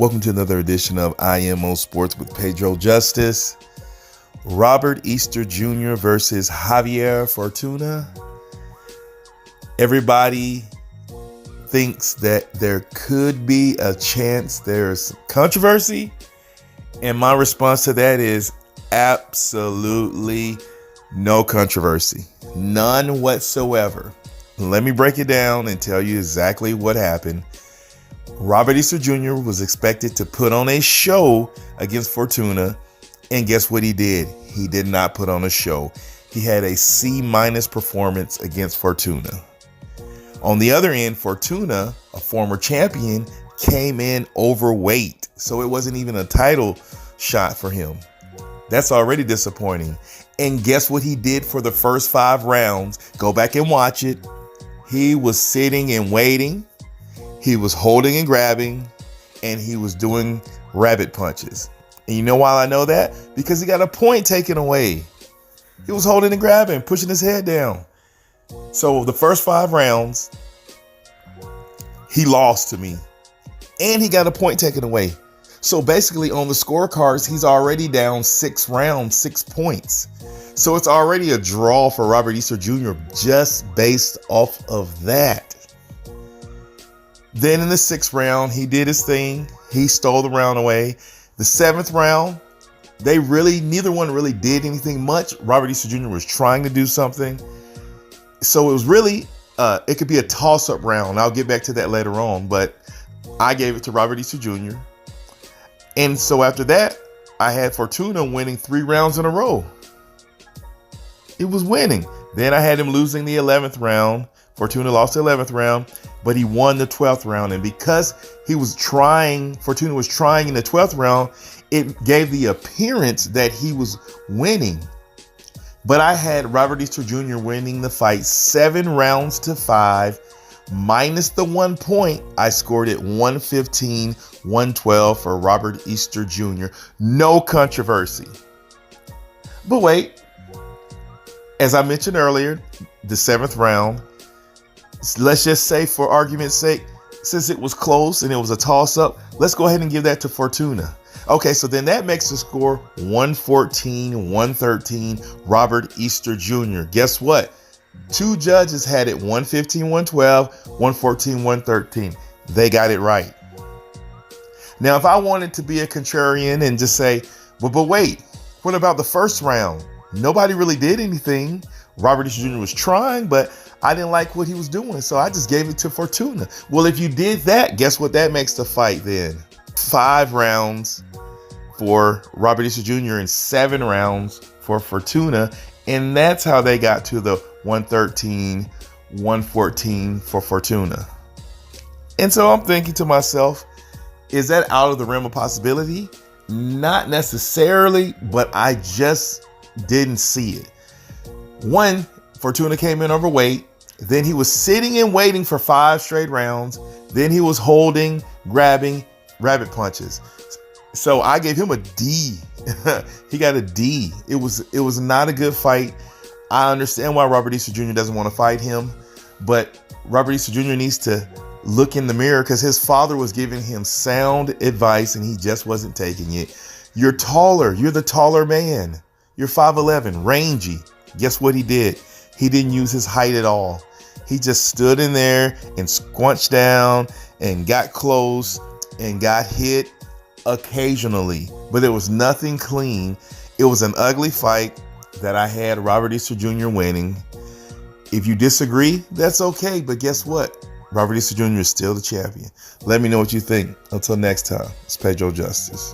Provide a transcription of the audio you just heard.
Welcome to another edition of IMO Sports with Pedro Justice. Robert Easter Jr. versus Javier Fortuna. Everybody thinks that there could be a chance there's controversy. And my response to that is absolutely no controversy. None whatsoever. Let me break it down and tell you exactly what happened. Robert Easter Jr. was expected to put on a show against Fortuna, and guess what he did? He did not put on a show. He had a C- performance against Fortuna. On the other end, Fortuna, a former champion, came in overweight, so it wasn't even a title shot for him. That's already disappointing. And guess what he did for the first 5 rounds? Go back and watch it. He was sitting and waiting. He was holding and grabbing, and he was doing rabbit punches. And you know why I know that? Because he got a point taken away. He was holding and grabbing, pushing his head down. So the first 5 rounds, he lost to me, and he got a point taken away. So basically on the scorecards, he's already down 6 rounds, 6 points. So it's already a draw for Robert Easter Jr. just based off of that. Then in the 6th round, he did his thing. He stole the round away. The 7th round, neither one really did anything much. Robert Easter Jr. was trying to do something. So it was really, it could be a toss-up round. I'll get back to that later on, but I gave it to Robert Easter Jr. And so after that, I had Fortuna winning 3 rounds in a row. It was winning. Then I had him losing the 11th round. Fortuna lost the 11th round, but he won the 12th round. And because Fortuna was trying in the 12th round, it gave the appearance that he was winning. But I had Robert Easter Jr. winning the fight 7 rounds to 5, minus the 1 point. I scored it 115-112 for Robert Easter Jr. No controversy. But wait, as I mentioned earlier, the 7th round, let's just say for argument's sake, since it was close and it was a toss-up, let's go ahead and give that to Fortuna. Okay, so then that makes the score 114-113, Robert Easter Jr. Guess what? 2 judges had it 115-112, 114-113. They got it right. Now, if I wanted to be a contrarian and just say, but wait, what about the first round? Nobody really did anything. Robert Easter Jr. was trying, but I didn't like what he was doing, so I just gave it to Fortuna. Well, if you did that, guess what that makes the fight then? 5 rounds for Robert Easter Jr. and 7 rounds for Fortuna. And that's how they got to the 113-114 for Fortuna. And so I'm thinking to myself, is that out of the realm of possibility? Not necessarily, but I just didn't see it. One, Fortuna came in overweight. Then he was sitting and waiting for 5 straight rounds. Then he was holding, grabbing, rabbit punches. So I gave him a D. He got a D. It was not a good fight. I understand why Robert Easter Jr. doesn't want to fight him, but Robert Easter Jr. needs to look in the mirror because his father was giving him sound advice and he just wasn't taking it. You're taller. You're the taller man. You're 5'11", rangy. Guess what he did? He didn't use his height at all. He just stood in there and squunched down and got close and got hit occasionally, but there was nothing clean. It was an ugly fight that I had Robert Easter Jr. winning. If you disagree, that's okay, but guess what? Robert Easter Jr. is still the champion. Let me know what you think. Until next time, it's Pedro Justice.